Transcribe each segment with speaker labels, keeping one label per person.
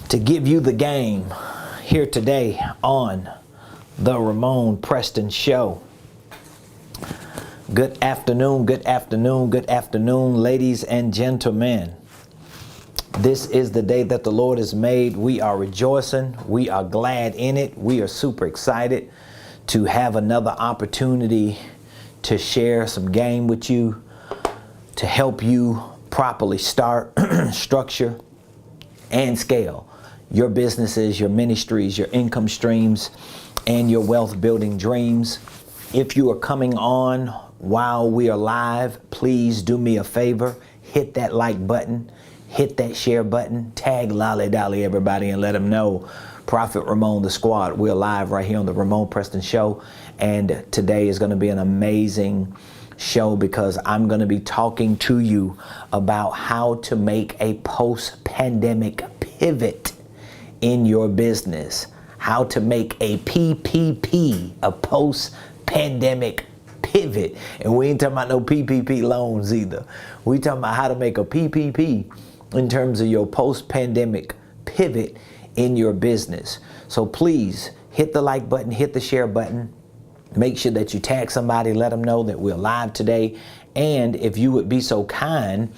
Speaker 1: to give you the game here today on the Ramon Preston Show. Good afternoon, good afternoon, good afternoon, ladies and gentlemen. This is the day that the Lord has made. We are rejoicing. We are glad in it. We are super excited to have another opportunity to share some game with you, to help you properly start, structure, and scale your businesses, your ministries, your income streams, and your wealth building dreams. If you are coming on while we are live, please do me a favor, hit that like button, hit that share button, tag Lolly Dolly everybody and let them know Prophet Ramon, the squad. We're live right here on the Ramon Preston Show, and today is going to be an amazing show because I'm going to be talking to you about how to make a post-pandemic pivot in your business, how to make a PPP, a post-pandemic pivot. And we ain't talking about no PPP loans either. We talking about how to make a PPP in terms of your post-pandemic pivot in your business. So please hit the like button, hit the share button. Make sure that you tag somebody, let them know that we're live today. And if you would be so kind,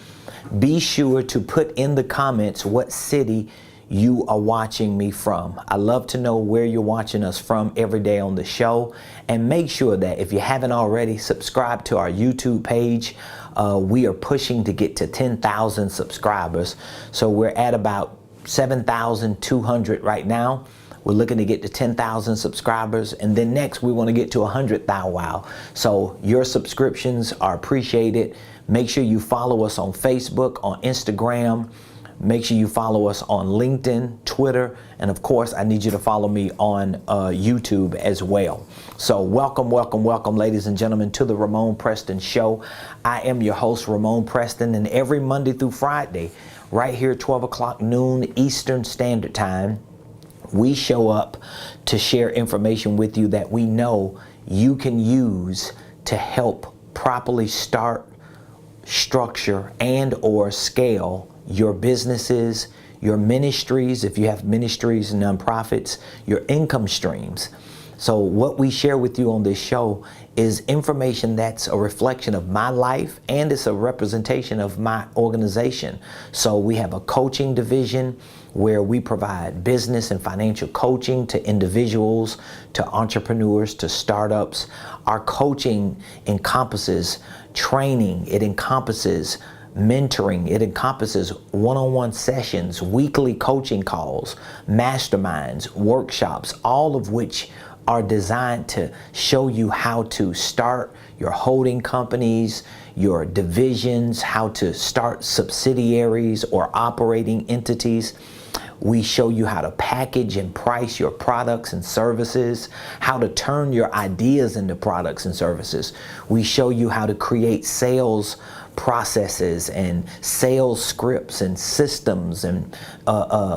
Speaker 1: be sure to put in the comments what city you are watching me from. I love to know where you're watching us from every day on the show. And make sure that if you haven't already, subscribe to our YouTube page. We are pushing to get to 10,000 subscribers. So we're at about 7,200 right now. We're looking to get to 10,000 subscribers, and then next we want to get to 100,000. Wow. So your subscriptions are appreciated. Make sure you follow us on Facebook, on Instagram. Make sure you follow us on LinkedIn, Twitter, and of course, I need you to follow me on YouTube as well. So welcome, welcome, welcome, ladies and gentlemen, to the Ramon Preston Show. I am your host, Ramon Preston, and every Monday through Friday, right here, 12 o'clock noon Eastern Standard Time, we show up to share information with you that we know you can use to help properly start, structure, and or scale your businesses, your ministries, if you have ministries and nonprofits, your income streams. So what we share with you on this show is information that's a reflection of my life, and it's a representation of my organization. So we have a coaching division where we provide business and financial coaching to individuals, to entrepreneurs, to startups. Our coaching encompasses training, it encompasses mentoring, it encompasses one-on-one sessions, weekly coaching calls, masterminds, workshops, all of which are designed to show you how to start your holding companies, your divisions, how to start subsidiaries or operating entities. We show you how to package and price your products and services, how to turn your ideas into products and services. We show you how to create sales processes and sales scripts and systems and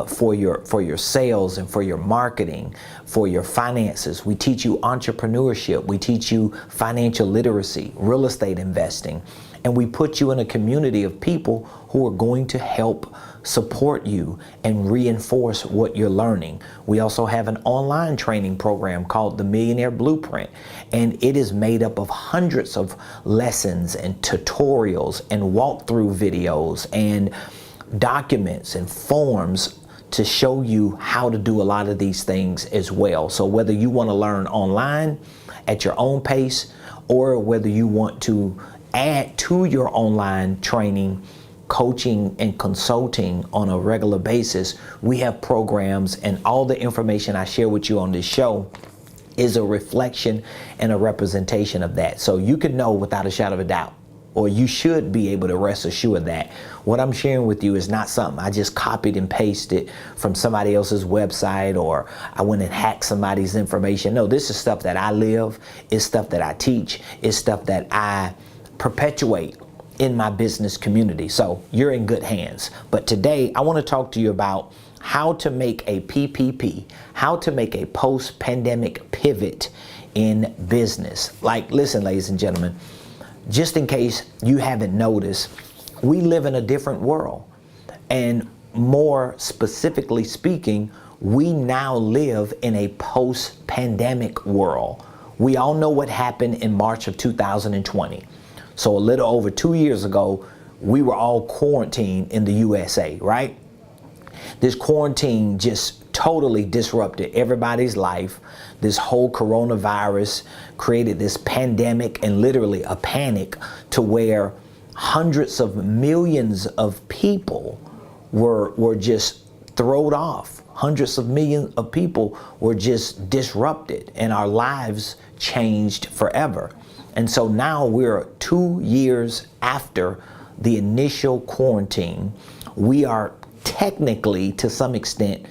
Speaker 1: for your sales and for your marketing, for your finances. We teach you entrepreneurship. We teach you financial literacy, real estate investing, and we put you in a community of people who are going to help support you and reinforce what you're learning. We also have an online training program called the Millionaire Blueprint, and it is made up of hundreds of lessons and tutorials and walkthrough videos and documents and forms to show you how to do a lot of these things as well. So whether you want to learn online at your own pace, or whether you want to add to your online training, coaching and consulting on a regular basis, we have programs, and all the information I share with you on this show is a reflection and a representation of that. So you can know without a shadow of a doubt, or you should be able to rest assured that what I'm sharing with you is not something I just copied and pasted from somebody else's website, or I went and hacked somebody's information. No, this is stuff that I live, it's stuff that I teach, it's stuff that I perpetuate in my business community. So you're in good hands. But today I want to talk to you about how to make a PPP, how to make a post-pandemic pivot in business. Like, listen, ladies and gentlemen, just in case you haven't noticed, we live in a different world. And more specifically speaking, we now live in a post-pandemic world. We all know what happened in March of 2020. So a little over 2 years ago, we were all quarantined in the USA, right? This quarantine just totally disrupted everybody's life. This whole coronavirus created this pandemic and literally a panic to where hundreds of millions of people were just thrown off. Hundreds of millions of people were just disrupted and our lives changed forever. And so now we're 2 years after the initial quarantine. We are technically, to some extent,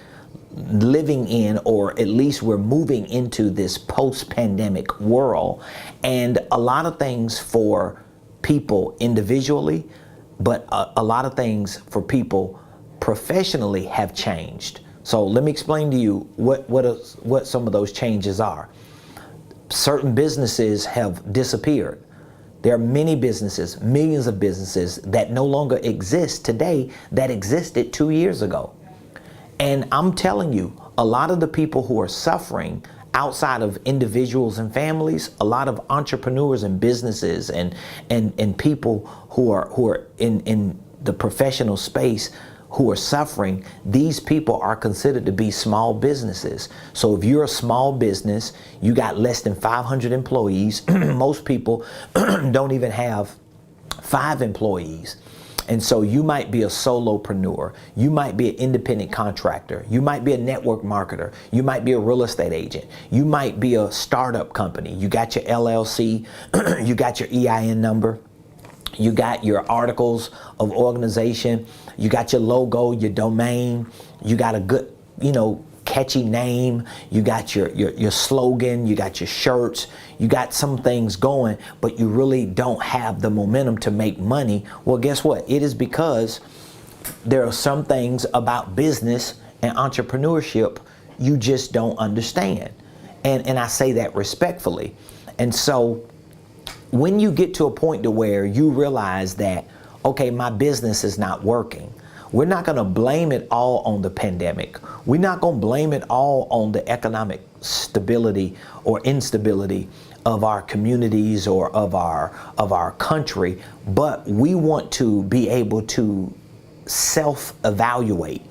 Speaker 1: living in, or at least we're moving into this post-pandemic world. And a lot of things for people individually, but a lot of things for people professionally have changed. So let me explain to you what some of those changes are. Certain businesses have disappeared. There are many businesses, millions of businesses that no longer exist today that existed 2 years ago. And I'm telling you, a lot of the people who are suffering outside of individuals and families, a lot of entrepreneurs and businesses and people who are in the professional space who are suffering, these people are considered to be small businesses. So if you're a small business, you got less than 500 employees, most people don't even have 5 employees. And so you might be a solopreneur, you might be an independent contractor, you might be a network marketer, you might be a real estate agent, you might be a startup company, you got your LLC, you got your EIN number, you got your articles of organization, you got your logo, your domain, you got a good, catchy name, you got your slogan, you got your shirts, you got some things going, but you really don't have the momentum to make money. Well, guess what? It is because there are some things about business and entrepreneurship you just don't understand. And I say that respectfully. And so when you get to a point to where you realize that, okay, my business is not working, we're not going to blame it all on the pandemic. We're not going to blame it all on the economic stability or instability of our communities or of our country, but we want to be able to self-evaluate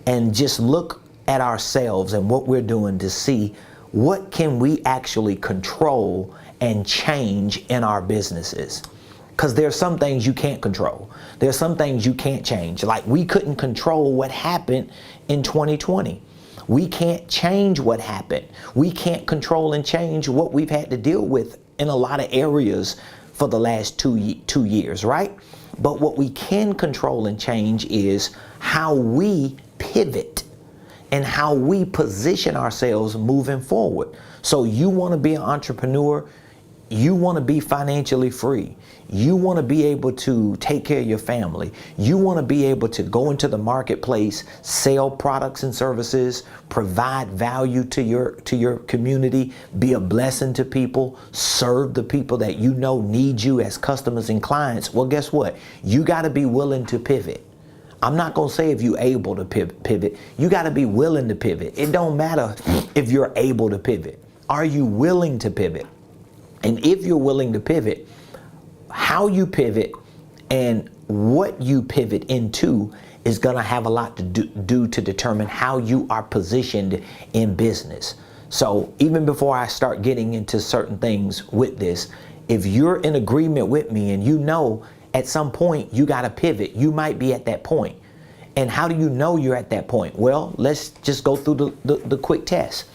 Speaker 1: and just look at ourselves and what we're doing to see what can we actually control and change in our businesses. Because there's some things you can't control. There's some things you can't change. Like we couldn't control what happened in 2020. We can't change what happened. We can't control and change what we've had to deal with in a lot of areas for the last 2 years, right? But what we can control and change is how we pivot and how we position ourselves moving forward. So you want to be an entrepreneur, you want to be financially free, you want to be able to take care of your family, you want to be able to go into the marketplace, sell products and services, provide value to your community, be a blessing to people, serve the people that you know need you as customers and clients. Well, guess what? You got to be willing to pivot. I'm not going to say if you're able to pivot. You got to be willing to pivot. It don't matter if you're able to pivot. Are you willing to pivot? And if you're willing to pivot, how you pivot and what you pivot into is going to have a lot to do to determine how you are positioned in business. So even before I start getting into certain things with this, if you're in agreement with me and you know at some point you got to pivot, you might be at that point. And how do you know you're at that point? Well, let's just go through the quick test.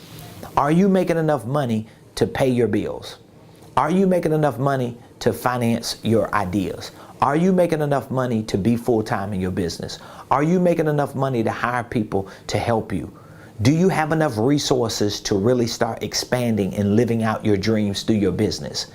Speaker 1: Are you making enough money to pay your bills? Are you making enough money to finance your ideas? Are you making enough money to be full-time in your business? Are you making enough money to hire people to help you? Do you have enough resources to really start expanding and living out your dreams through your business?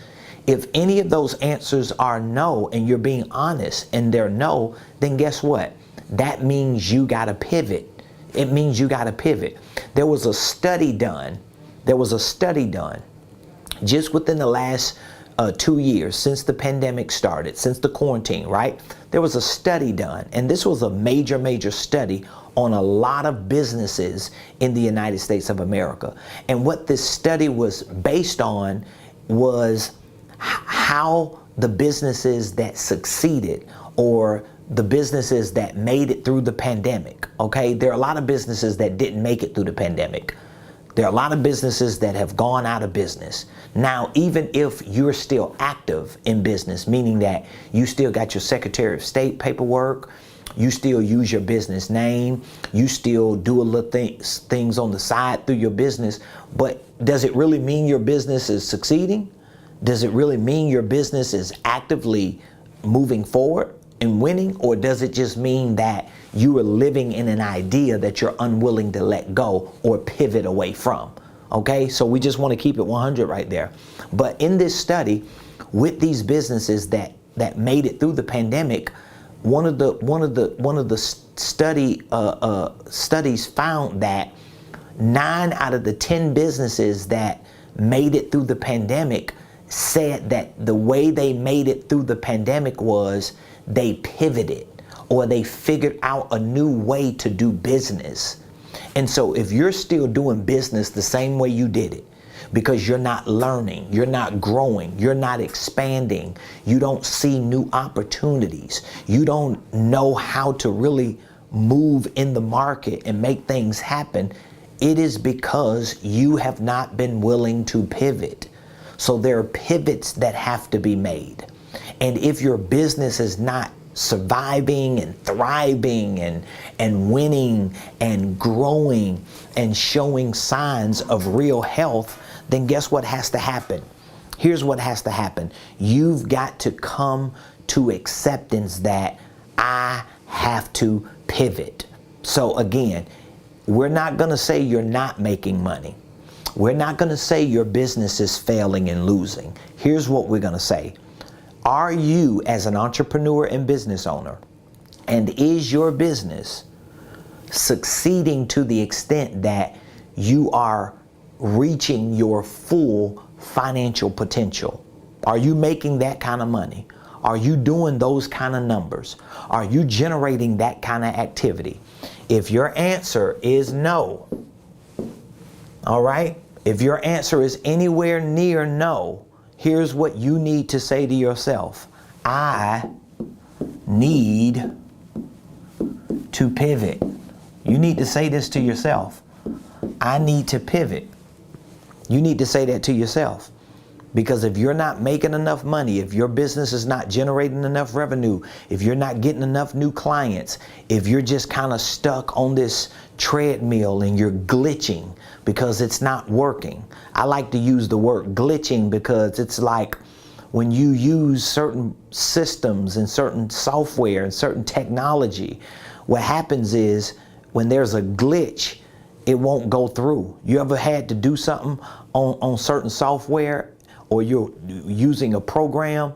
Speaker 1: If any of those answers are no, and you're being honest and they're no, then guess what? That means you got to pivot. It means you got to pivot. There was a study done just within the last 2 years, since the pandemic started, since the quarantine, right? There was a study done, and this was a major study on a lot of businesses in the United States of America. And what this study was based on was how the businesses that succeeded, or the businesses that made it through the pandemic, okay? There are a lot of businesses that didn't make it through the pandemic. There are a lot of businesses that have gone out of business. Now, even if you're still active in business, meaning that you still got your Secretary of State paperwork, you still use your business name, you still do a little things on the side through your business, but does it really mean your business is succeeding? Does it really mean your business is actively moving forward and winning? Or does it just mean that you are living in an idea that you're unwilling to let go or pivot away from? Okay, so we just want to keep it 100 right there. But in this study, with these businesses that made it through the pandemic, one of the studies found that 9 out of the 10 businesses that made it through the pandemic said that the way they made it through the pandemic was they pivoted, or they figured out a new way to do business. And so if you're still doing business the same way you did it, because you're not learning, you're not growing, you're not expanding, you don't see new opportunities, you don't know how to really move in the market and make things happen, it is because you have not been willing to pivot. So there are pivots that have to be made. And if your business is not surviving and thriving and winning and growing and showing signs of real health, then guess what has to happen? Here's what has to happen. You've got to come to acceptance that I have to pivot. So again, we're not going to say you're not making money. We're not going to say your business is failing and losing. Here's what we're going to say. Are you, as an entrepreneur and business owner, and is your business succeeding to the extent that you are reaching your full financial potential? Are you making that kind of money? Are you doing those kind of numbers? Are you generating that kind of activity? If your answer is no, all right? If your answer is anywhere near no, here's what you need to say to yourself. I need to pivot. You need to say this to yourself. I need to pivot. You need to say that to yourself. Because if you're not making enough money, if your business is not generating enough revenue, if you're not getting enough new clients, if you're just kind of stuck on this treadmill and you're glitching because it's not working. I like to use the word glitching because it's like when you use certain systems and certain software and certain technology, what happens is when there's a glitch, it won't go through. You ever had to do something on certain software, or you're using a program,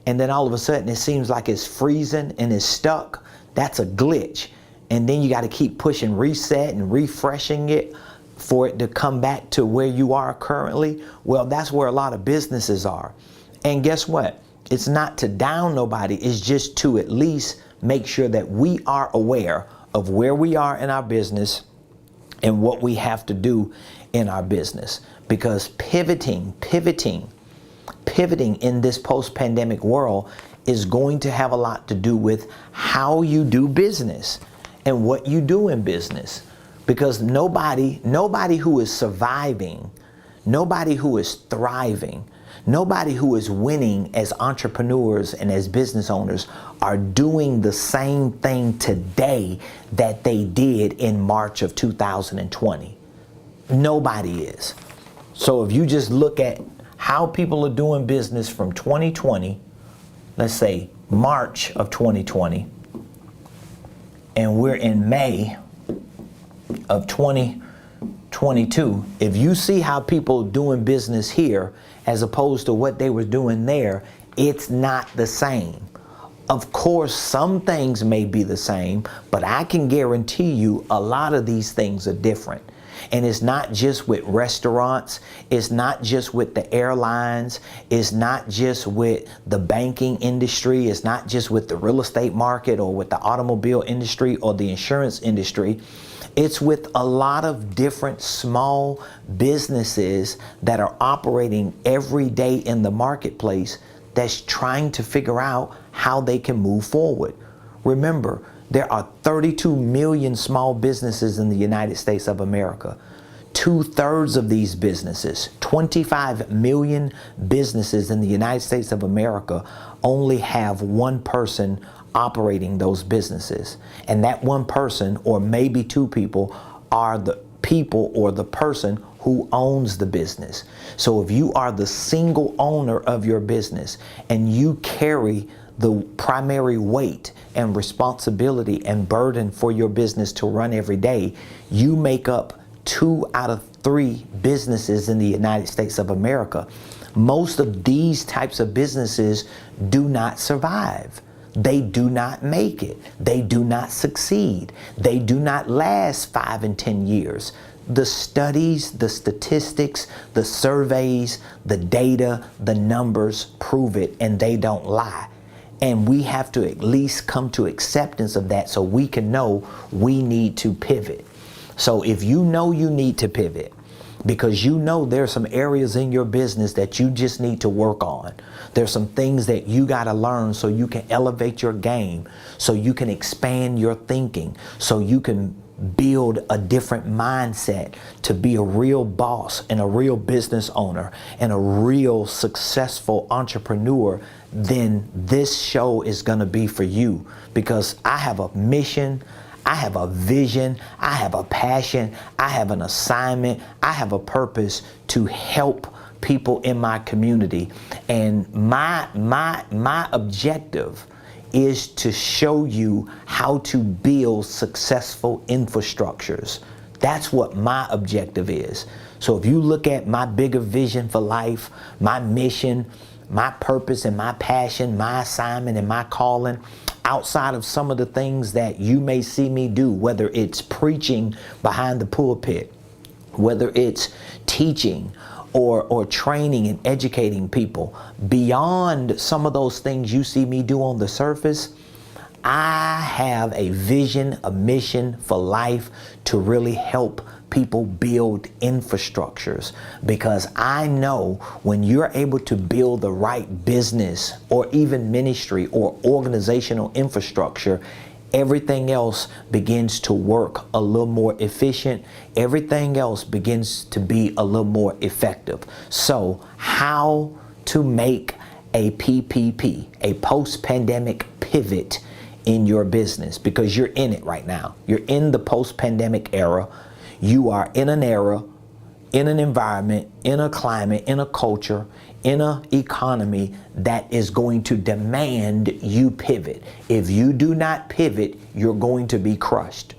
Speaker 1: and then all of a sudden it seems like it's freezing and it's stuck? That's a glitch. And then you got to keep pushing reset and refreshing it for it to come back to where you are currently. Well, that's where a lot of businesses are. And guess what? It's not to down nobody. It's just to at least make sure that we are aware of where we are in our business and what we have to do in our business. Because pivoting in this post-pandemic world is going to have a lot to do with how you do business and what you do in business. Because nobody who is surviving, nobody who is thriving, nobody who is winning as entrepreneurs and as business owners are doing the same thing today that they did in March of 2020. Nobody is. So if you just look at how people are doing business from 2020, let's say March of 2020, and we're in May of 2022, if you see how people doing business here as opposed to what they were doing there, it's not the same. Of course, some things may be the same, but I can guarantee you a lot of these things are different. And it's not just with restaurants. It's not just with the airlines. It's not just with the banking industry. It's not just with the real estate market or with the automobile industry or the insurance industry. It's with a lot of different small businesses that are operating every day in the marketplace that's trying to figure out how they can move forward. Remember, there are 32 million small businesses in the United States of America. 2/3 of these businesses, 25 million businesses in the United States of America, only have one person operating those businesses. And that one person, or maybe two people, are the people or the person who owns the business. So if you are the single owner of your business and you carry the primary weight and responsibility and burden for your business to run every day, you make up 2 out of 3 businesses in the United States of America. Most of these types of businesses do not survive. They do not make it. They do not succeed. They do not last 5 and 10 years. The studies, the statistics, the surveys, the data, the numbers prove it, and they don't lie. And we have to at least come to acceptance of that so we can know we need to pivot. So if you know you need to pivot, because you know there's some areas in your business that you just need to work on. There's some things that you got to learn so you can elevate your game, so you can expand your thinking, so you can build a different mindset to be a real boss and a real business owner and a real successful entrepreneur. Then this show is going to be for you, because I have a mission, I have a vision, I have a passion, I have an assignment, I have a purpose to help people in my community. And my objective is to show you how to build successful infrastructures. That's what my objective is. So if you look at my bigger vision for life, my mission, my purpose and my passion, my assignment and my calling, outside of some of the things that you may see me do, whether it's preaching behind the pulpit, whether it's teaching or training and educating people, beyond some of those things you see me do on the surface, I have a vision, a mission for life to really help people build infrastructures, because I know when you're able to build the right business or even ministry or organizational infrastructure, everything else begins to work a little more efficient. Everything else begins to be a little more effective. So how to make a PPP, a post-pandemic pivot in your business, because you're in it right now. You're in the post-pandemic era. You are in an era, in an environment, in a climate, in a culture, in an economy that is going to demand you pivot. If you do not pivot, you're going to be crushed.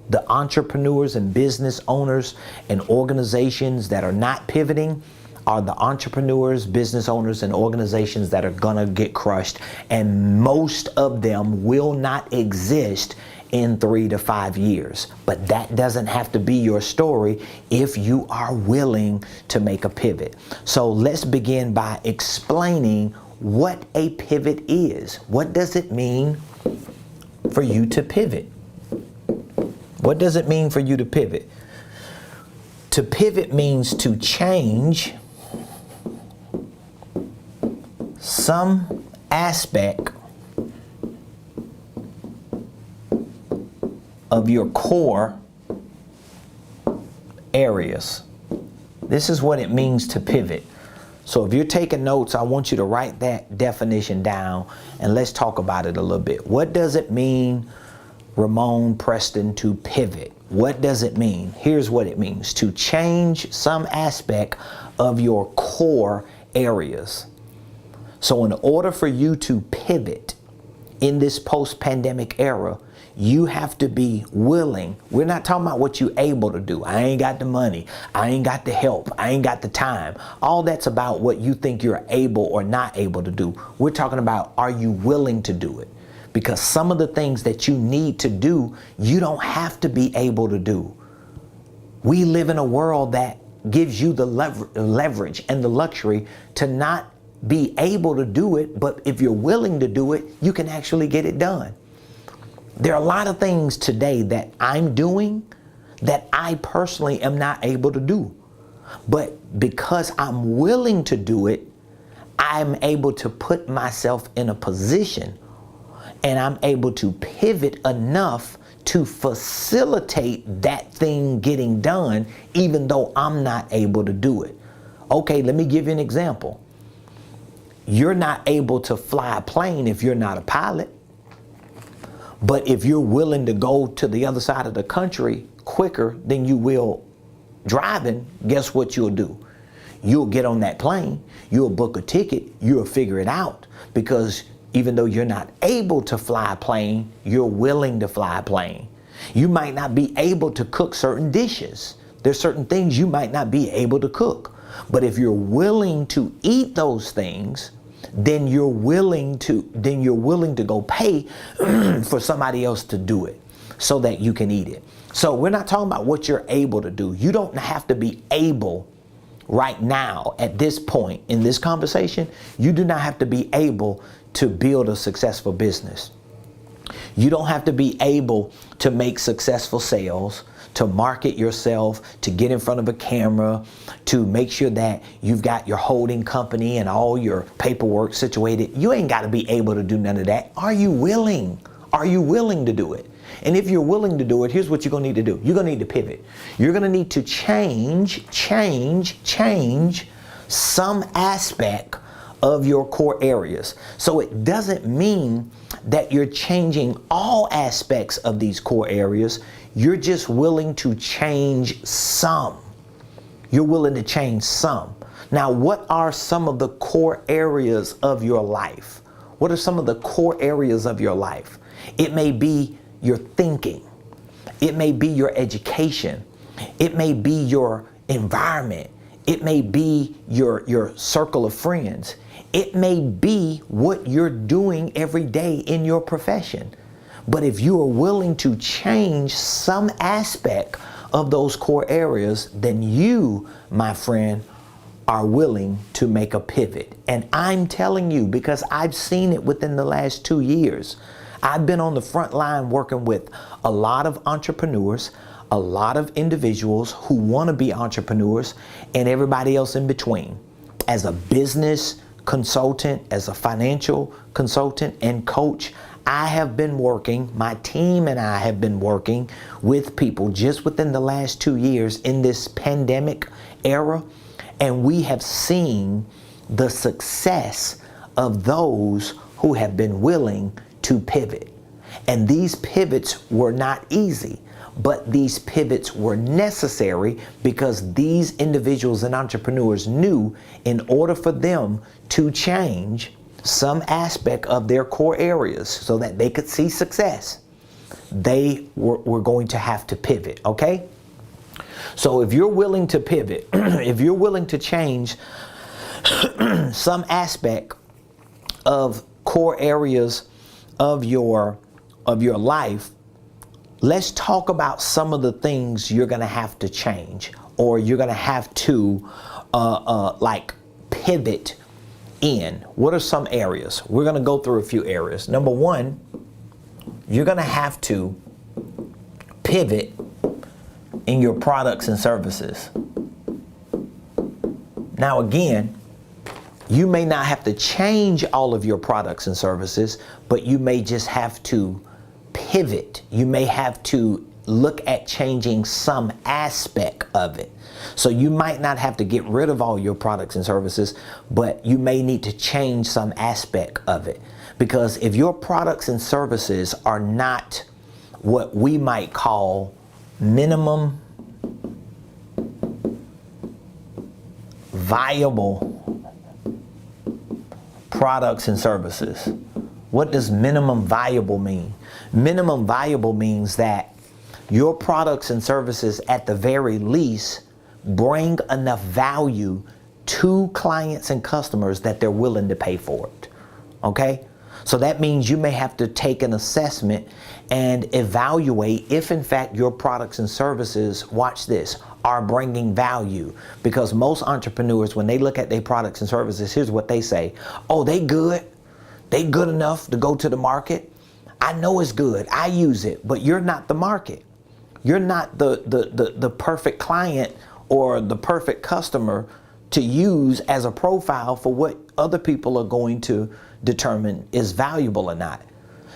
Speaker 1: The entrepreneurs and business owners and organizations that are not pivoting are the entrepreneurs, business owners, and organizations that are gonna get crushed. And most of them will not exist in 3 to 5 years. But that doesn't have to be your story if you are willing to make a pivot. So let's begin by explaining what a pivot is. What does it mean for you to pivot? What does it mean for you to pivot? To pivot means to change some aspect of your core areas. This is what it means to pivot. So if you're taking notes, I want you to write that definition down and let's talk about it a little bit. What does it mean, Ramon Preston, to pivot? What does it mean? Here's what it means: to change some aspect of your core areas. So in order for you to pivot in this post-pandemic era, you have to be willing. We're not talking about what you're able to do. I ain't got the money. I ain't got the help. I ain't got the time. All that's about what you think you're able or not able to do. We're talking about, are you willing to do it? Because some of the things that you need to do, you don't have to be able to do. We live in a world that gives you the leverage and the luxury to not be able to do it, but if you're willing to do it, you can actually get it done. There are a lot of things today that I'm doing that I personally am not able to do. But because I'm willing to do it, I'm able to put myself in a position and I'm able to pivot enough to facilitate that thing getting done, even though I'm not able to do it. Okay, let me give you an example. You're not able to fly a plane if you're not a pilot. But if you're willing to go to the other side of the country quicker than you will driving, guess what you'll do? You'll get on that plane, you'll book a ticket, you'll figure it out, because even though you're not able to fly a plane, you're willing to fly a plane. You might not be able to cook certain dishes. There's certain things you might not be able to cook. But if you're willing to eat those things, then you're willing to go pay for somebody else to do it so that you can eat it. So we're not talking about what you're able to do. You don't have to be able right now at this point in this conversation. You do not have to be able to build a successful business. You don't have to be able to make successful sales, to market yourself, to get in front of a camera, to make sure that you've got your holding company and all your paperwork situated. You ain't got to be able to do none of that. Are you willing? Are you willing to do it? And if you're willing to do it, here's what you're going to need to do. You're going to need to pivot. You're going to need to change some aspect of your core areas. So it doesn't mean that you're changing all aspects of these core areas. You're just willing to change some. You're willing to change some. Now, what are some of the core areas of your life? What are some of the core areas of your life? It may be your thinking. It may be your education. It may be your environment. It may be your circle of friends. It may be what you're doing every day in your profession. But if you are willing to change some aspect of those core areas, then you, my friend, are willing to make a pivot. And I'm telling you, because I've seen it within the last 2 years. I've been on the front line working with a lot of entrepreneurs, a lot of individuals who want to be entrepreneurs, and everybody else in between. As a business consultant, as a financial consultant and coach, I have been working, my team and I have been working with people just within the last 2 years in this pandemic era, and we have seen the success of those who have been willing to pivot. And these pivots were not easy, but these pivots were necessary because these individuals and entrepreneurs knew in order for them to change some aspect of their core areas so that they could see success, they were going to have to pivot, okay? So if you're willing to pivot, if you're willing to change some aspect of core areas of your life, let's talk about some of the things you're going to have to change, or you're going to have to like pivot in. What are some areas? We're going to go through a few areas. Number one, you're going to have to pivot in your products and services. Now again, you may not have to change all of your products and services, but you may just have to pivot. You may have to look at changing some aspect of it. So you might not have to get rid of all your products and services, but you may need to change some aspect of it. Because if your products and services are not what we might call minimum viable products and services. What does minimum viable mean? Minimum viable means that your products and services at the very least bring enough value to clients and customers that they're willing to pay for it. Okay? So that means you may have to take an assessment and evaluate if in fact your products and services, watch this, are bringing value. Because most entrepreneurs, when they look at their products and services, here's what they say: oh, they good. They good enough to go to the market. I know it's good. I use it, but you're not the market. You're not the perfect client or the perfect customer to use as a profile for what other people are going to determine is valuable or not.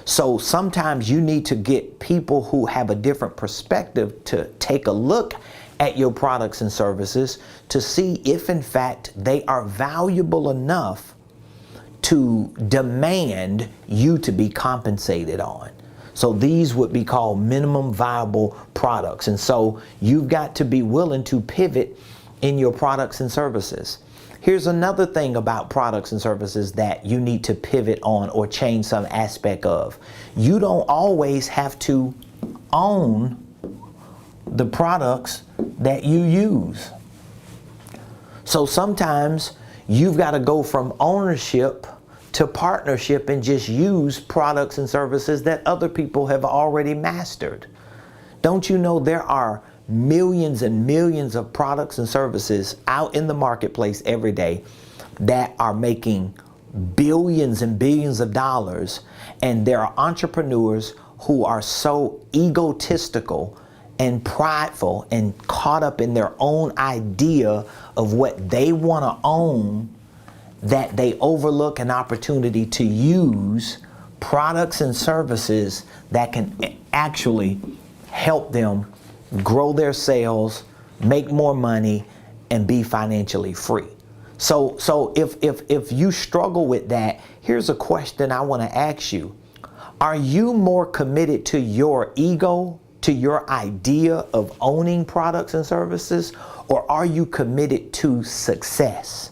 Speaker 1: So sometimes you need to get people who have a different perspective to take a look at your products and services to see if in fact they are valuable enough to demand you to be compensated on. So these would be called minimum viable products. And so you've got to be willing to pivot in your products and services. Here's another thing about products and services that you need to pivot on or change some aspect of. You don't always have to own the products that you use. So sometimes you've got to go from ownership to partnership and just use products and services that other people have already mastered. Don't you know there are millions and millions of products and services out in the marketplace every day that are making billions and billions of dollars, and there are entrepreneurs who are so egotistical and prideful and caught up in their own idea of what they want to own that they overlook an opportunity to use products and services that can actually help them grow their sales, make more money, and be financially free. So if you struggle with that, here's a question I want to ask you. Are you more committed to your ego, to your idea of owning products and services, or are you committed to success?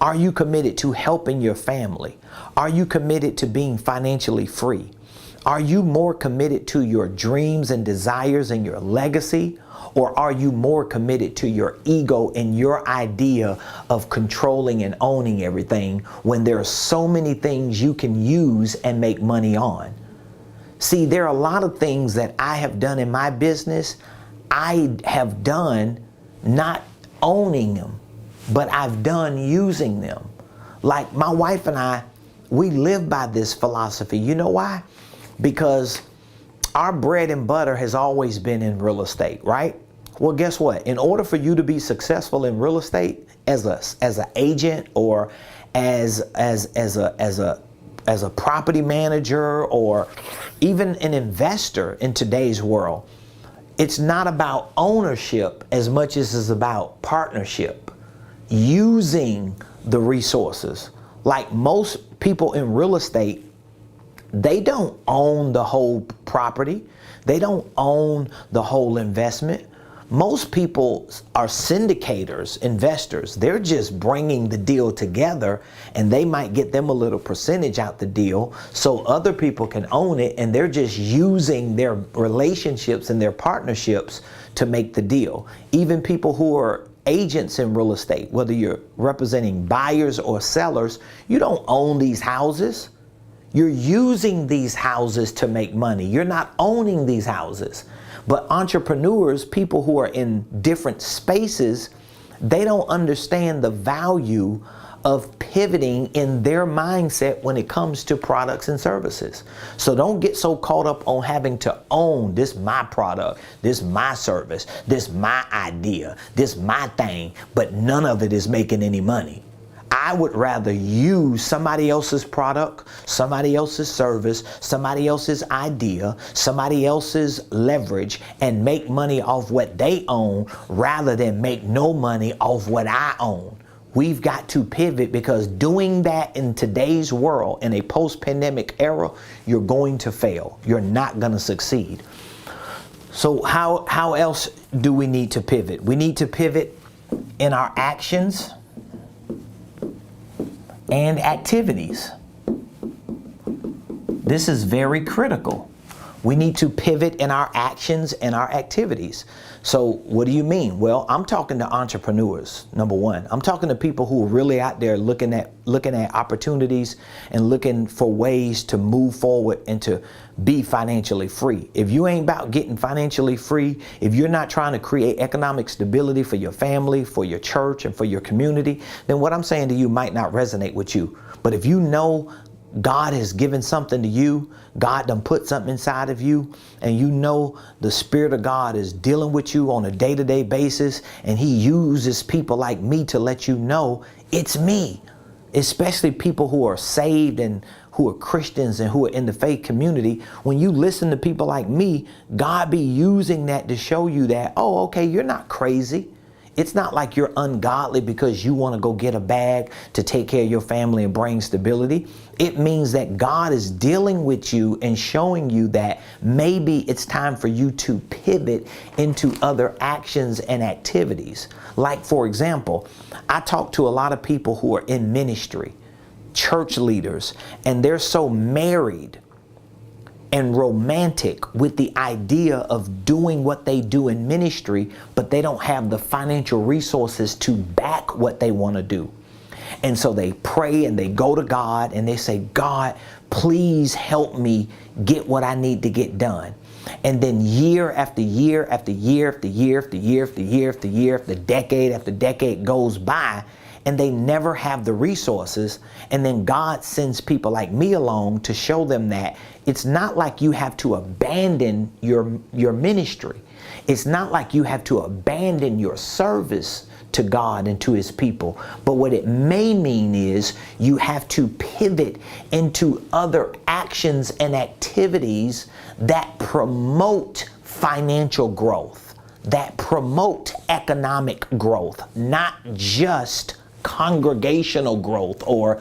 Speaker 1: Are you committed to helping your family? Are you committed to being financially free? Are you more committed to your dreams and desires and your legacy? Or are you more committed to your ego and your idea of controlling and owning everything when there are so many things you can use and make money on? See, there are a lot of things that I have done in my business. I have done not owning them, but I've done using them. Like my wife and I, we live by this philosophy. You know why? Because our bread and butter has always been in real estate, right? Well, guess what? In order for you to be successful in real estate as an agent or as a property manager or even an investor in today's world, it's not about ownership as much as it's about partnership, using the resources. Like most people in real estate, they don't own the whole property. They don't own the whole investment. Most people are syndicators, investors. They're just bringing the deal together, and they might get them a little percentage out the deal so other people can own it, and they're just using their relationships and their partnerships to make the deal. Even people who are agents in real estate, whether you're representing buyers or sellers, you don't own these houses. You're using these houses to make money. You're not owning these houses. But entrepreneurs, people who are in different spaces, they don't understand the value of pivoting in their mindset when it comes to products and services. So don't get so caught up on having to own this my product, this my service, this my idea, this my thing, but none of it is making any money. I would rather use somebody else's product, somebody else's service, somebody else's idea, somebody else's leverage, and make money off what they own rather than make no money off what I own. We've got to pivot, because doing that in today's world, in a post-pandemic era, you're going to fail. You're not going to succeed. So how else do we need to pivot? We need to pivot in our actions and activities. This is very critical. We need to pivot in our actions and our activities. So what do you mean? Well, I'm talking to entrepreneurs, number one. I'm talking to people who are really out there looking at opportunities and looking for ways to move forward and to be financially free. If you ain't about getting financially free, if you're not trying to create economic stability for your family, for your church, and for your community, then what I'm saying to you might not resonate with you. But if you know God has given something to you, God done put something inside of you, and you know the Spirit of God is dealing with you on a day-to-day basis, and He uses people like me to let you know it's me, especially people who are saved and who are Christians and who are in the faith community. When you listen to people like me, God be using that to show you that, oh, okay, you're not crazy. It's not like you're ungodly because you want to go get a bag to take care of your family and bring stability. It means that God is dealing with you and showing you that maybe it's time for you to pivot into other actions and activities. Like, for example, I talk to a lot of people who are in ministry, church leaders, and they're so married and romantic with the idea of doing what they do in ministry, but they don't have the financial resources to back what they want to do. And so they pray and they go to God and they say, God, please help me get what I need to get done. And then year after year after year after year after year after year after year after decade goes by, and they never have the resources. And then God sends people like me along to show them that it's not like you have to abandon your ministry. It's not like you have to abandon your service to God and to His people. But what it may mean is you have to pivot into other actions and activities that promote financial growth, that promote economic growth, not just congregational growth or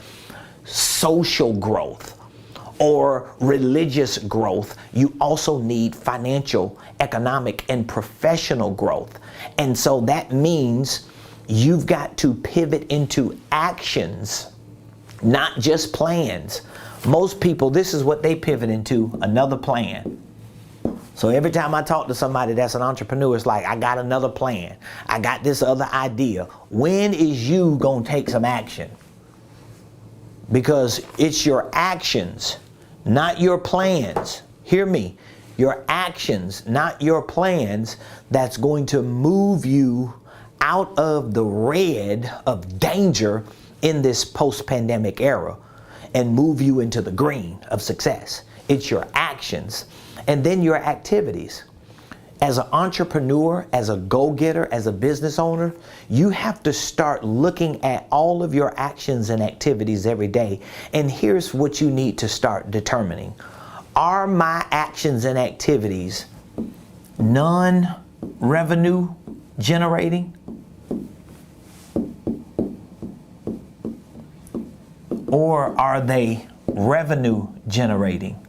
Speaker 1: social growth or religious growth. You also need financial, economic, and professional growth. And so that means you've got to pivot into actions, not just plans. Most people, this is what they pivot into, another plan. So every time I talk to somebody that's an entrepreneur, it's like, I got another plan. I got this other idea. When is you going to take some action? Because it's your actions, not your plans. Hear me. Your actions, not your plans, that's going to move you out of the red of danger in this post-pandemic era and move you into the green of success. It's your actions. And then your activities. As an entrepreneur, as a go-getter, as a business owner, you have to start looking at all of your actions and activities every day. And here's what you need to start determining. Are my actions and activities non-revenue generating? Or are they revenue generating?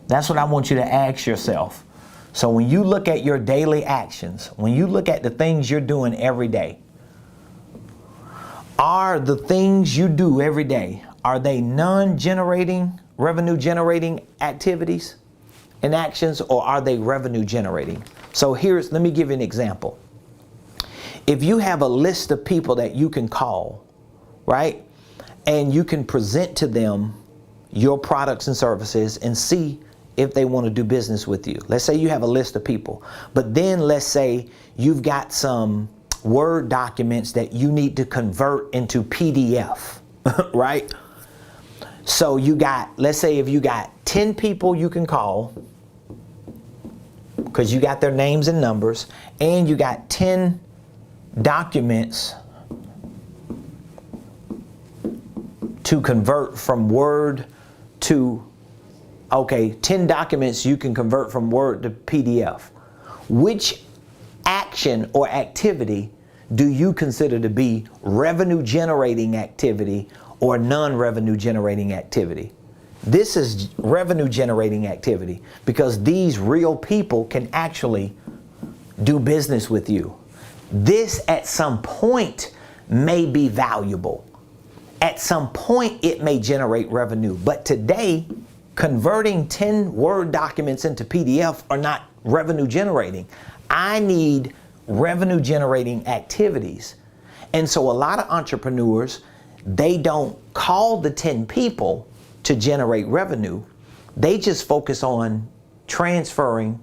Speaker 1: That's what I want you to ask yourself. So when you look at your daily actions, when you look at the things you're doing every day, are the things you do every day, are they non-generating, revenue generating activities and actions, or are they revenue generating? So let me give you an example. If you have a list of people that you can call, right, and you can present to them your products and services and see if they want to do business with you. Let's say you have a list of people, but then let's say you've got some Word documents that you need to convert into PDF, right? So let's say if you got 10 people you can call, because you got their names and numbers, and you got 10 documents to convert from Word to 10 documents you can convert from Word to PDF. Which action or activity do you consider to be revenue generating activity or non-revenue generating activity? This is revenue generating activity because these real people can actually do business with you. This at some point may be valuable. At some point, it may generate revenue. But today, converting 10 Word documents into PDF are not revenue generating. I need revenue generating activities. And so a lot of entrepreneurs, they don't call the 10 people to generate revenue. They just focus on transferring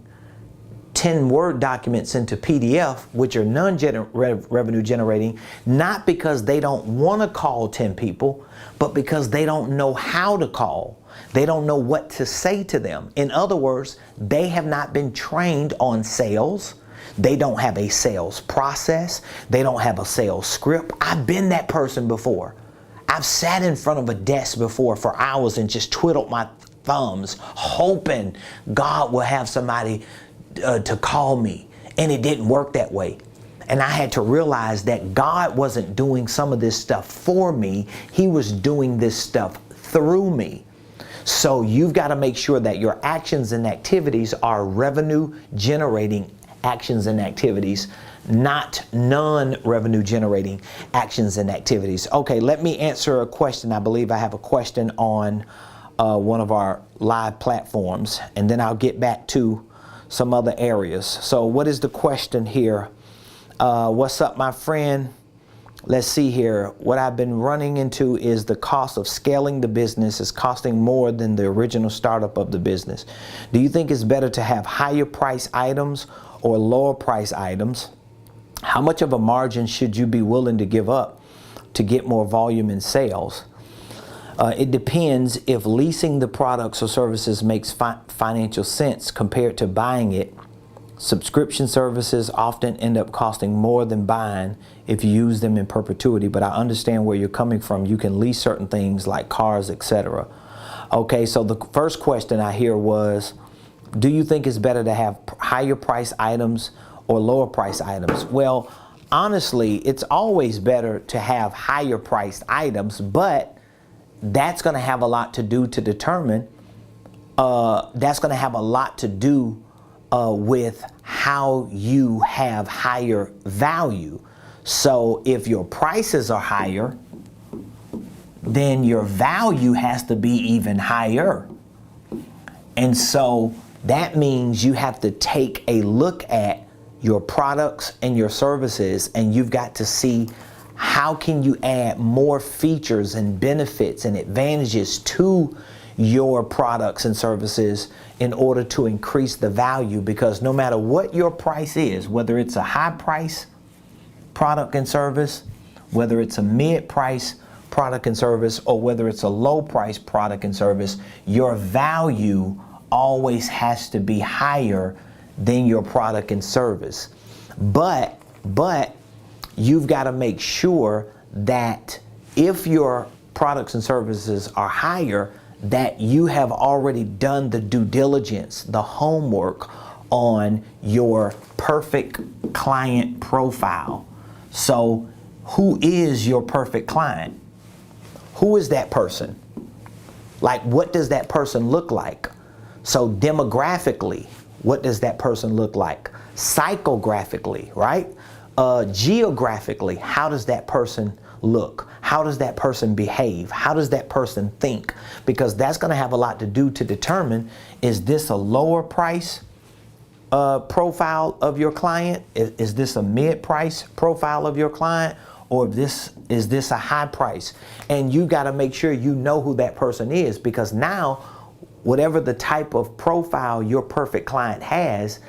Speaker 1: 10 Word documents into PDF, which are non-revenue generating, not because they don't want to call 10 people, but because they don't know how to call. They don't know what to say to them. In other words, they have not been trained on sales. They don't have a sales process. They don't have a sales script. I've been that person before. I've sat in front of a desk before for hours and just twiddled my thumbs, hoping God will have somebody to call me. And it didn't work that way. And I had to realize that God wasn't doing some of this stuff for me. He was doing this stuff through me. So you've got to make sure that your actions and activities are revenue generating actions and activities, not non-revenue generating actions and activities. Okay, let me answer a question. I believe I have a question on one of our live platforms, and then I'll get back to some other areas. So what is the question here? What's up, my friend? Let's see here. What I've been running into is the cost of scaling the business is costing more than the original startup of the business. Do you think it's better to have higher price items or lower price items? How much of a margin should you be willing to give up to get more volume in sales? It depends if leasing the products or services makes financial sense compared to buying it. Subscription services often end up costing more than buying if you use them in perpetuity, but I understand where you're coming from. You can lease certain things like cars, etc. Okay, so the first question I hear was, do you think it's better to have higher price items or lower price items? Well, honestly, it's always better to have higher priced items, but that's going to have a lot to do to determine, that's going to have a lot to do with how you have higher value. So if your prices are higher, then your value has to be even higher. And so that means you have to take a look at your products and your services, and you've got to see how can you add more features and benefits and advantages to your products and services in order to increase the value. Because no matter what your price is, whether it's a high price product and service, whether it's a mid price product and service, or whether it's a low price product and service, your value always has to be higher than your product and service. But you've got to make sure that if your products and services are higher, that you have already done the due diligence, the homework on your perfect client profile. So who is your perfect client? Who is that person? Like, what does that person look like? So demographically, what does that person look like? Psychographically, right? Geographically, how does that person look? How does that person behave? How does that person think? Because that's going to have a lot to do to determine, is this a lower price profile of your client? Is this a mid-price profile of your client? Or is this a high price? And you got to make sure you know who that person is, because now, whatever the type of profile your perfect client has,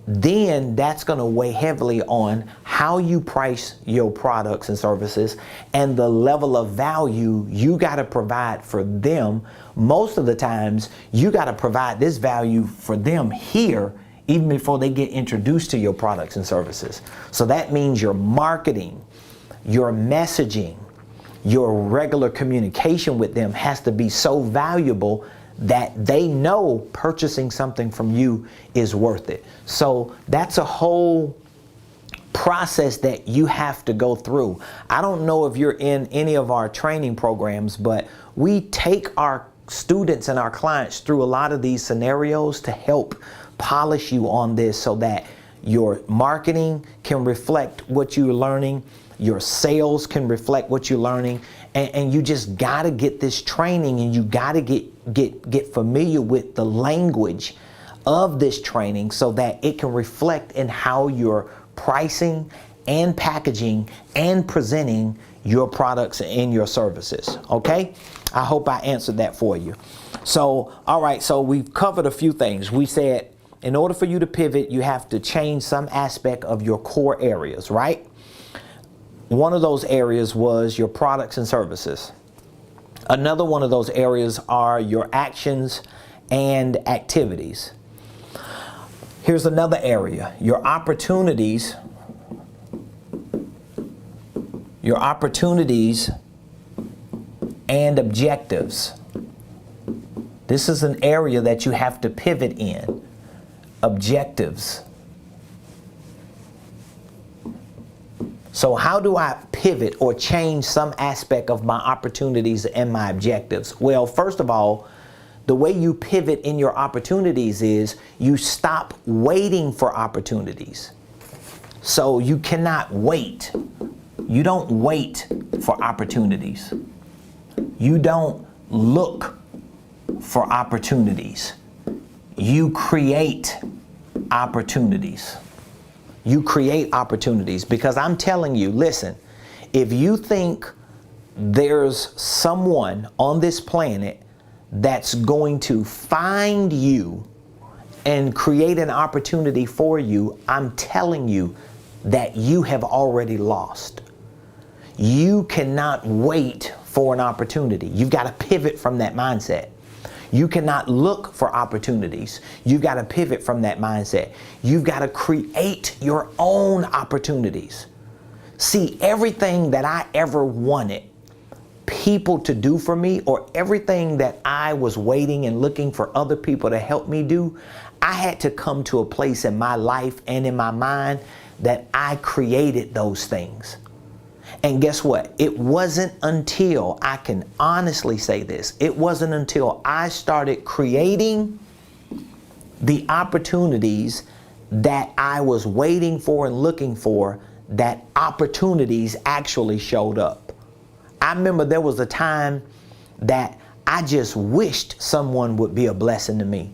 Speaker 1: then that's going to weigh heavily on how you price your products and services and the level of value you got to provide for them. Most of the times, you got to provide this value for them here, even before they get introduced to your products and services. So that means your marketing, your messaging, your regular communication with them has to be so valuable that they know purchasing something from you is worth it. So that's a whole process that you have to go through. I don't know if you're in any of our training programs, but we take our students and our clients through a lot of these scenarios to help polish you on this, so that your marketing can reflect what you're learning, your sales can reflect what you're learning, And you just got to get this training, and you got to get familiar with the language of this training so that it can reflect in how you're pricing and packaging and presenting your products and your services. Okay? I hope I answered that for you. So, all right, so we've covered a few things. We said in order for you to pivot, you have to change some aspect of your core areas, right? One of those areas was your products and services. Another one of those areas are your actions and activities. Here's another area, your opportunities and objectives. This is an area that you have to pivot in. Objectives. So how do I pivot or change some aspect of my opportunities and my objectives? Well, first of all, the way you pivot in your opportunities is you stop waiting for opportunities. So you cannot wait. You don't wait for opportunities. You don't look for opportunities. You create opportunities. You create opportunities, because I'm telling you, listen, if you think there's someone on this planet that's going to find you and create an opportunity for you, I'm telling you that you have already lost. You cannot wait for an opportunity. You've got to pivot from that mindset. You cannot look for opportunities. You've got to pivot from that mindset. You've got to create your own opportunities. See, everything that I ever wanted people to do for me, or everything that I was waiting and looking for other people to help me do, I had to come to a place in my life and in my mind that I created those things. And guess what? It wasn't until, I can honestly say this, it wasn't until I started creating the opportunities that I was waiting for and looking for, that opportunities actually showed up. I remember there was a time that I just wished someone would be a blessing to me.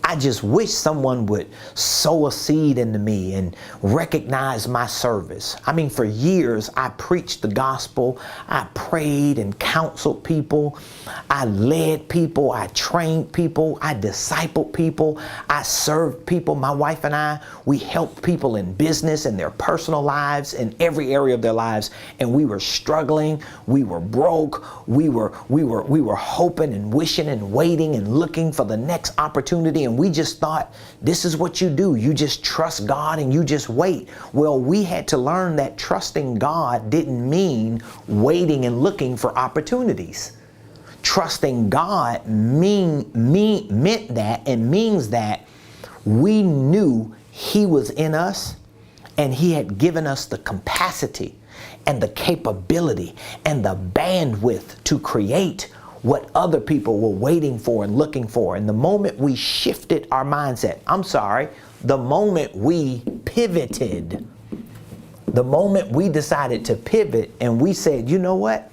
Speaker 1: I just wish someone would sow a seed into me and recognize my service. I mean, for years, I preached the gospel. I prayed and counseled people. I led people. I trained people. I discipled people. I served people. My wife and I, we helped people in business and their personal lives, in every area of their lives. And we were struggling. We were broke. We were hoping and wishing and waiting and looking for the next opportunity. And we just thought, this is what you do. You just trust God and you just wait. Well, we had to learn that trusting God didn't mean waiting and looking for opportunities. Trusting God meant that, and means that we knew He was in us and He had given us the capacity and the capability and the bandwidth to create what other people were waiting for and looking for. And the moment we shifted our mindset, the moment we pivoted, the moment we decided to pivot and we said, you know what?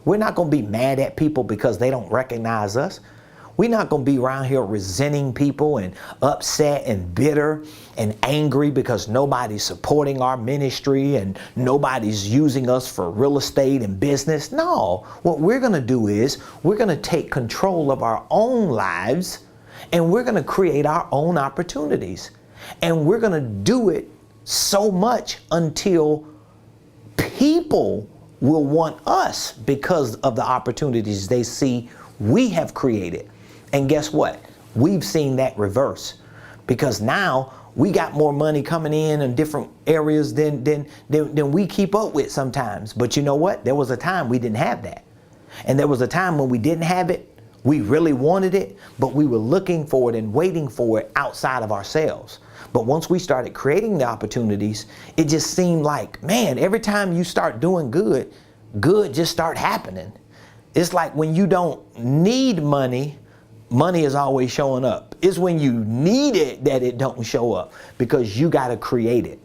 Speaker 1: We're not going to be mad at people because they don't recognize us. We're not going to be around here resenting people and upset and bitter and angry because nobody's supporting our ministry and nobody's using us for real estate and business. No, what we're going to do is we're going to take control of our own lives and we're going to create our own opportunities. And we're going to do it so much until people will want us because of the opportunities they see we have created. And guess what? We've seen that reverse, because now we got more money coming in different areas than we keep up with sometimes. But you know what? There was a time we didn't have that. And there was a time when we didn't have it. We really wanted it, but we were looking for it and waiting for it outside of ourselves. But once we started creating the opportunities, it just seemed like, man, every time you start doing good, good just start happening. It's like when you don't need money, money is always showing up. It's when you need it that it don't show up, because you got to create it.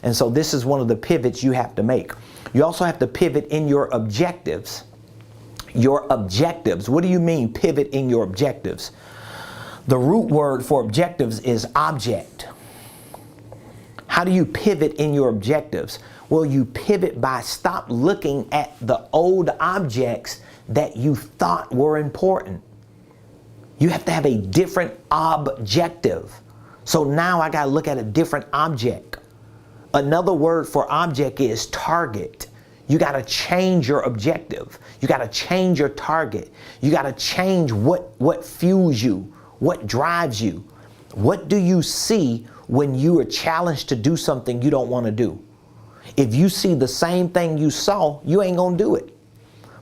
Speaker 1: And so this is one of the pivots you have to make. You also have to pivot in your objectives. Your objectives. What do you mean pivot in your objectives? The root word for objectives is object. How do you pivot in your objectives? Well, you pivot by stop looking at the old objects that you thought were important. You have to have a different objective. So now I got to look at a different object. Another word for object is target. You got to change your objective. You got to change your target. You got to change what fuels you, what drives you. What do you see when you are challenged to do something you don't want to do? If you see the same thing you saw, you ain't going to do it.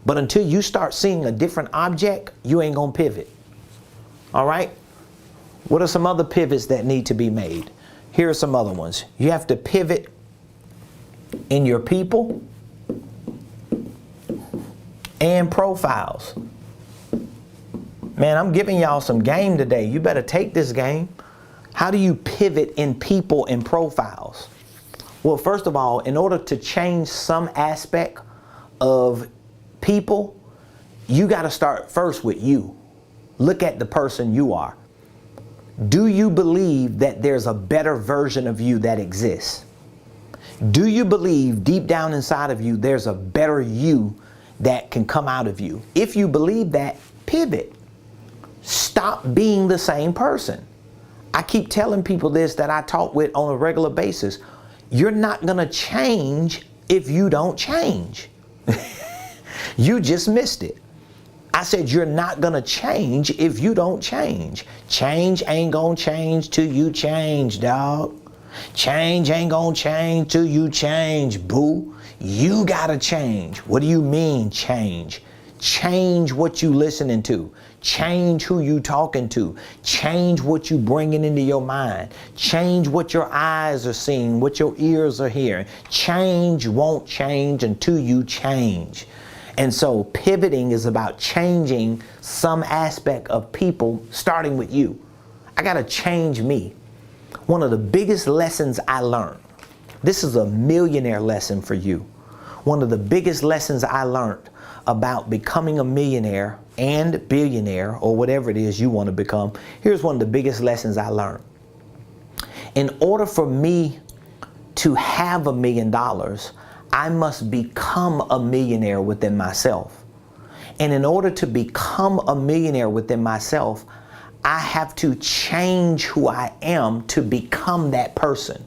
Speaker 1: But until you start seeing a different object, you ain't going to pivot. All right? What are some other pivots that need to be made? Here are some other ones. You have to pivot in your people and profiles. Man, I'm giving y'all some game today. You better take this game. How do you pivot in people and profiles? Well, first of all, in order to change some aspect of people, you got to start first with you. Look at the person you are. Do you believe that there's a better version of you that exists? Do you believe deep down inside of you there's a better you that can come out of you? If you believe that, pivot. Stop being the same person. I keep telling people this that I talk with on a regular basis. You're not going to change if you don't change. You just missed it. I said you're not going to change if you don't change. Change ain't going to change till you change, dog. Change ain't going to change till you change, boo. You got to change. What do you mean change? Change what you listening to. Change who you talking to. Change what you bringing into your mind. Change what your eyes are seeing, what your ears are hearing. Change won't change until you change. And so pivoting is about changing some aspect of people, starting with you. I got to change me. One of the biggest lessons I learned, this is a millionaire lesson for you. One of the biggest lessons I learned about becoming a millionaire and billionaire, or whatever it is you want to become. Here's one of the biggest lessons I learned. In order for me to have $1 million, I must become a millionaire within myself. And in order to become a millionaire within myself, I have to change who I am to become that person.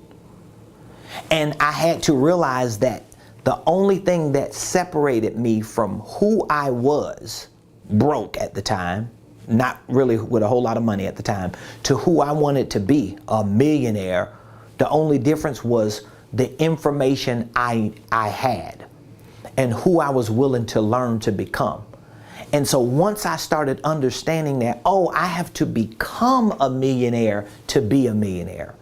Speaker 1: And I had to realize that the only thing that separated me from who I was, broke at the time, not really with a whole lot of money at the time, to who I wanted to be, a millionaire, the only difference was the information I had and who I was willing to learn to become. And so once I started understanding that, oh, I have to become a millionaire to be a millionaire.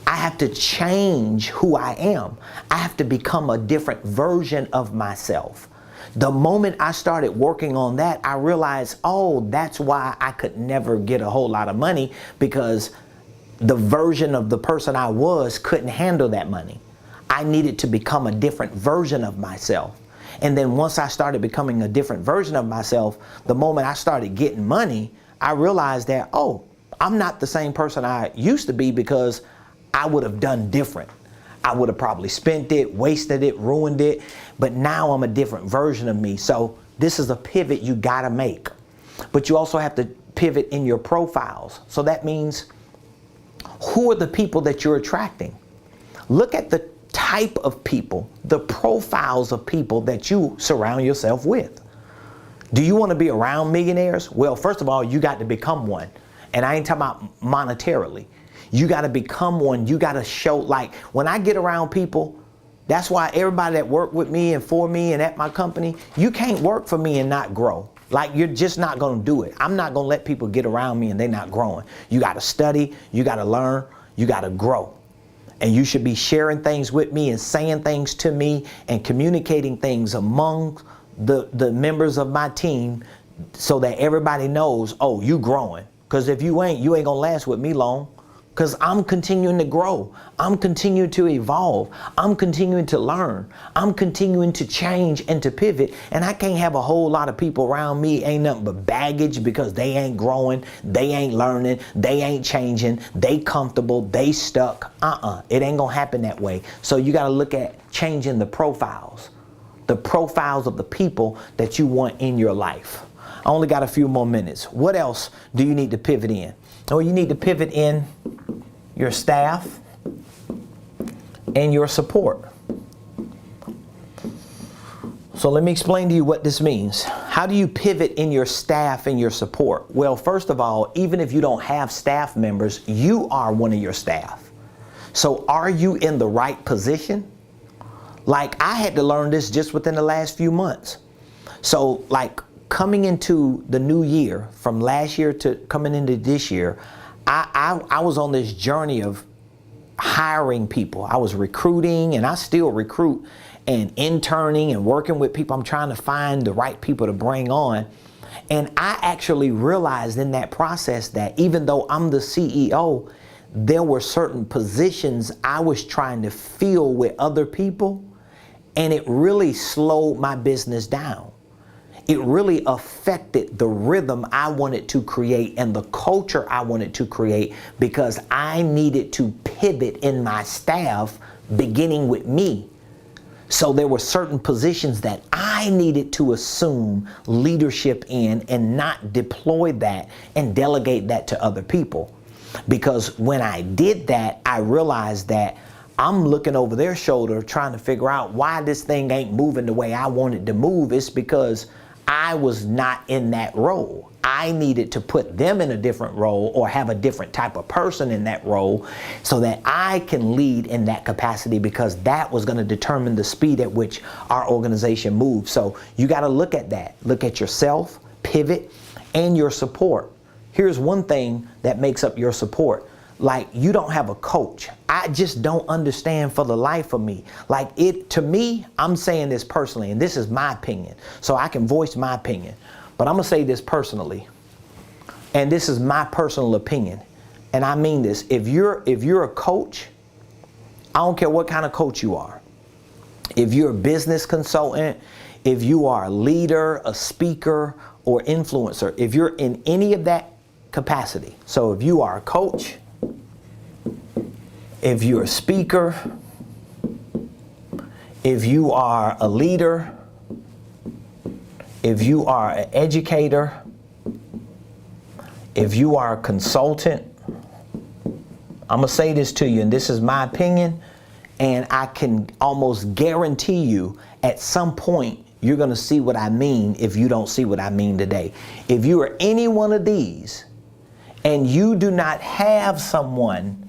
Speaker 1: I have to change who I am. I have to become a different version of myself. The moment I started working on that, I realized, oh, that's why I could never get a whole lot of money, because the version of the person I was couldn't handle that money. I needed to become a different version of myself. And then once I started becoming a different version of myself, the moment I started getting money, I realized that, oh, I'm not the same person I used to be, because I would have done different. I would have probably spent it, wasted it, ruined it, but now I'm a different version of me. So this is a pivot you gotta make. But you also have to pivot in your profiles. So that means, who are the people that you're attracting? Look at the type of people, the profiles of people that you surround yourself with. Do you want to be around millionaires? Well, first of all, you got to become one. And I ain't talking about monetarily. You got to become one. You got to show, like, when I get around people, that's why everybody that work with me and for me and at my company, you can't work for me and not grow. Like, you're just not going to do it. I'm not going to let people get around me and they're not growing. You got to study, you got to learn, you got to grow. And you should be sharing things with me and saying things to me and communicating things among the members of my team, so that everybody knows, oh, you growing. Because if you ain't gonna last with me long. because I'm continuing to grow. I'm continuing to evolve. I'm continuing to learn. I'm continuing to change and to pivot. And I can't have a whole lot of people around me ain't nothing but baggage because they ain't growing, they ain't learning, they ain't changing, they comfortable, they stuck. It ain't gonna happen that way. So you gotta look at changing the profiles of the people that you want in your life. I only got a few more minutes. What else do you need to pivot in? Oh, you need to pivot in your staff and your support. So let me explain to you what this means. How do you pivot in your staff and your support? Well, first of all, even if you don't have staff members, you are one of your staff. So are you in the right position? Like, I had to learn this just within the last few months. So like coming into the new year, from last year to coming into this year, I was on this journey of hiring people. I was recruiting, and I still recruit, and interning and working with people. I'm trying to find the right people to bring on. And I actually realized in that process that even though I'm the CEO, there were certain positions I was trying to fill with other people, and it really slowed my business down. It really affected the rhythm I wanted to create and the culture I wanted to create, because I needed to pivot in my staff, beginning with me. So there were certain positions that I needed to assume leadership in and not deploy that and delegate that to other people. Because when I did that, I realized that I'm looking over their shoulder trying to figure out why this thing ain't moving the way I want it to move. It's because I was not in that role. I needed to put them in a different role or have a different type of person in that role so that I can lead in that capacity, because that was going to determine the speed at which our organization moves. So you got to look at that. Look at yourself, pivot, and your support. Here's one thing that makes up your support. Like, you don't have a coach. I just don't understand for the life of me. Like, to me, I'm saying this personally, and this is my opinion, so I can voice my opinion. But I'm gonna say this personally, and this is my personal opinion, and I mean this. If you're a coach, I don't care what kind of coach you are. If you're a business consultant, if you are a leader, a speaker, or influencer, if you're in any of that capacity, so if you are a coach, if you're a speaker, if you are a leader, if you are an educator, if you are a consultant, I'm gonna say this to you, and this is my opinion, and I can almost guarantee you at some point you're gonna see what I mean if you don't see what I mean today. If you are any one of these and you do not have someone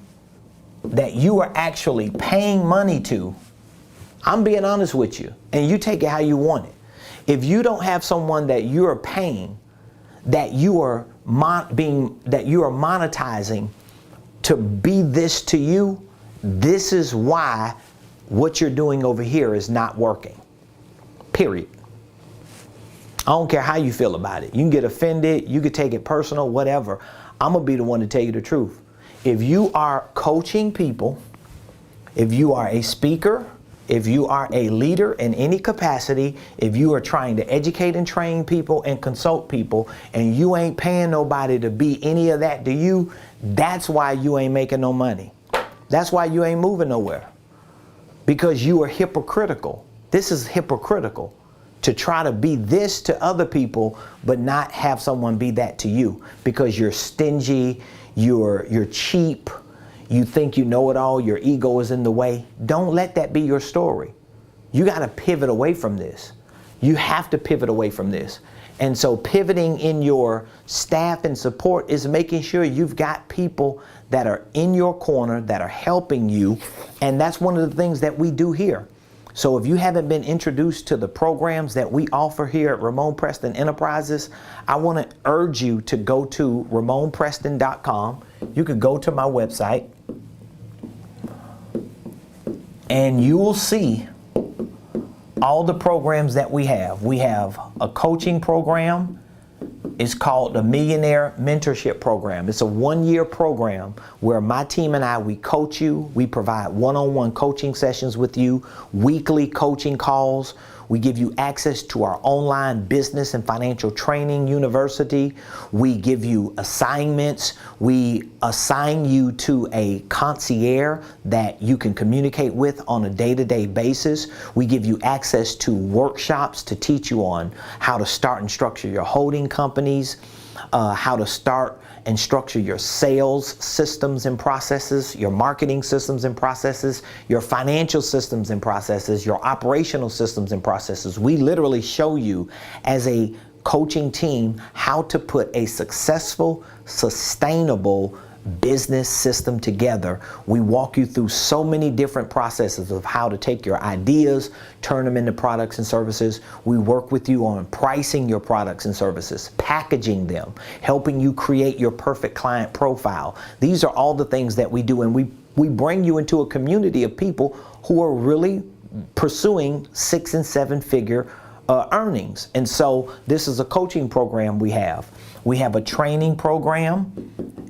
Speaker 1: that you are actually paying money to, I'm being honest with you, and you take it how you want it. If you don't have someone that you are paying, that you are monetizing to be this to you, this is why what you're doing over here is not working. Period. I don't care how you feel about it. You can get offended, you can take it personal, whatever. I'm gonna be the one to tell you the truth. If you are coaching people, if you are a speaker, if you are a leader in any capacity, if you are trying to educate and train people and consult people, and you ain't paying nobody to be any of that to you, that's why you ain't making no money. That's why you ain't moving nowhere. Because you are hypocritical. This is hypocritical, to try to be this to other people but not have someone be that to you, because you're stingy, you're cheap, you think you know it all, your ego is in the way. Don't let that be your story. You got to pivot away from this. You have to pivot away from this. And so pivoting in your staff and support is making sure you've got people that are in your corner, that are helping you. And that's one of the things that we do here. So if you haven't been introduced to the programs that we offer here at Ramon Preston Enterprises, I want to urge you to go to RamonPreston.com. You could go to my website and you will see all the programs that we have. We have a coaching program, is called the Millionaire Mentorship Program. It's a 1-year program where my team and I, we coach you. We provide one-on-one coaching sessions with you, weekly coaching calls. We give you access to our online business and financial training university. We give you assignments. We assign you to a concierge that you can communicate with on a day-to-day basis. We give you access to workshops to teach you on how to start and structure your holding companies, how to start and structure your sales systems and processes, your marketing systems and processes, your financial systems and processes, your operational systems and processes. We literally show you as a coaching team how to put a successful, sustainable business system together. We walk you through so many different processes of how to take your ideas, turn them into products and services. We work with you on pricing your products and services, packaging them, helping you create your perfect client profile. These are all the things that we do, and we bring you into a community of people who are really pursuing 6- and 7-figure earnings. And so this is a coaching program we have. We have a training program.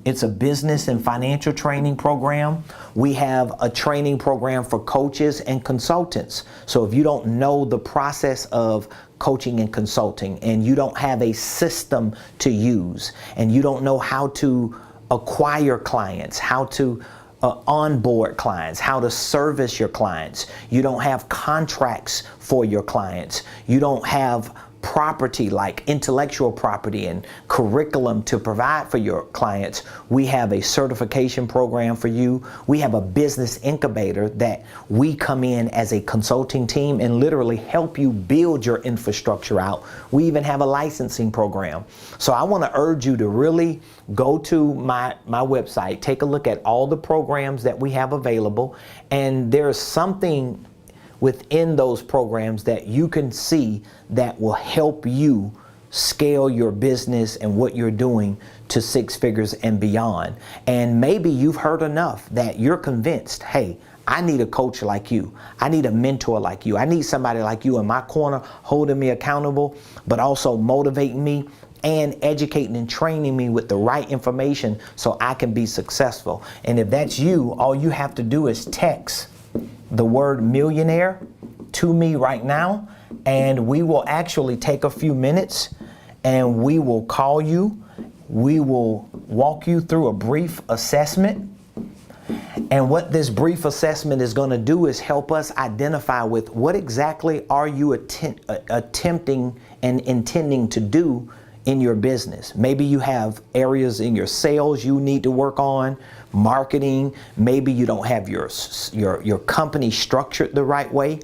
Speaker 1: It's a business and financial training program. We have a training program for coaches and consultants. So if you don't know the process of coaching and consulting, and you don't have a system to use, and you don't know how to acquire clients, how to onboard clients, how to service your clients, you don't have contracts for your clients, you don't have property like intellectual property and curriculum to provide for your clients, we have a certification program for you. We have a business incubator that we come in as a consulting team and literally help you build your infrastructure out. We even have a licensing program. So I want to urge you to really go to my website, take a look at all the programs that we have available, and there's something within those programs that you can see that will help you scale your business and what you're doing to 6 figures and beyond. And maybe you've heard enough that you're convinced, hey, I need a coach like you. I need a mentor like you. I need somebody like you in my corner holding me accountable, but also motivating me and educating and training me with the right information so I can be successful. And if that's you, all you have to do is text the word millionaire to me right now, and we will actually take a few minutes and we will call you. We will walk you through a brief assessment. And what this brief assessment is going to do is help us identify with what exactly are you attempting and intending to do in your business. Maybe you have areas in your sales you need to work on, marketing. Maybe you don't have your company structured the right way.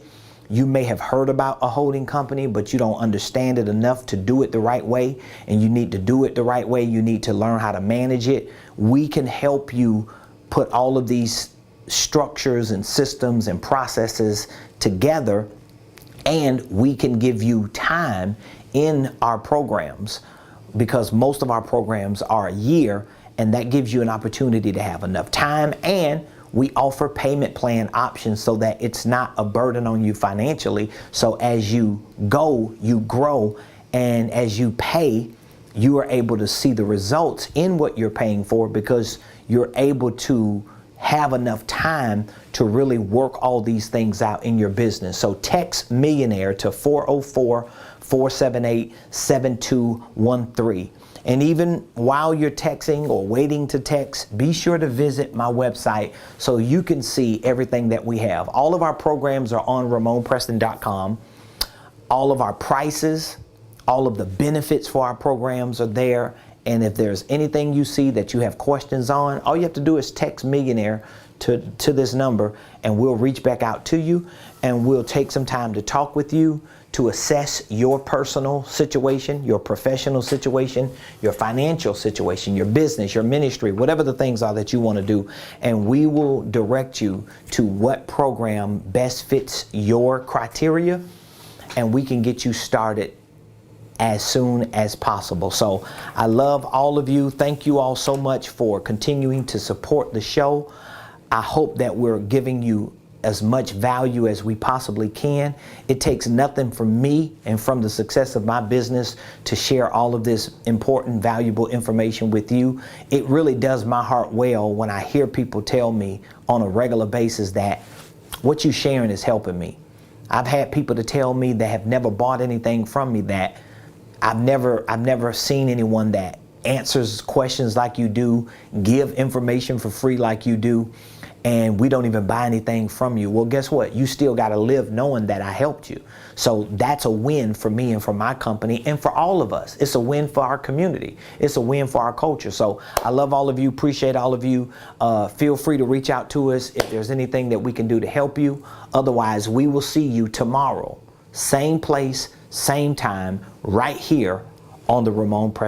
Speaker 1: You may have heard about a holding company, but you don't understand it enough to do it the right way, and you need to do it the right way. You need to learn how to manage it. We can help you put all of these structures and systems and processes together, and we can give you time in our programs, because most of our programs are a year, and that gives you an opportunity to have enough time. And we offer payment plan options so that it's not a burden on you financially. So as you go, you grow, and as you pay, you are able to see the results in what you're paying for, because you're able to have enough time to really work all these things out in your business. So text millionaire to 404-478-7213. And even while you're texting or waiting to text, be sure to visit my website so you can see everything that we have. All of our programs are on RamonPreston.com. All of our prices, all of the benefits for our programs are there. And if there's anything you see that you have questions on, all you have to do is text millionaire to this number, and we'll reach back out to you, and we'll take some time to talk with you to assess your personal situation, your professional situation, your financial situation, your business, your ministry, whatever the things are that you want to do. And we will direct you to what program best fits your criteria, and we can get you started as soon as possible. So I love all of you. Thank you all so much for continuing to support the show. I hope that we're giving you as much value as we possibly can. It takes nothing from me and from the success of my business to share all of this important, valuable information with you. It really does my heart well when I hear people tell me on a regular basis that what you're sharing is helping me. I've had people to tell me that have never bought anything from me that I've never seen anyone that answers questions like you do, give information for free like you do, and we don't even buy anything from you. Well, guess what? You still got to live knowing that I helped you. So that's a win for me and for my company and for all of us. It's a win for our community. It's a win for our culture. So I love all of you, appreciate all of you. Feel free to reach out to us if there's anything that we can do to help you. Otherwise, we will see you tomorrow. Same place, same time, right here on the Ramon Press.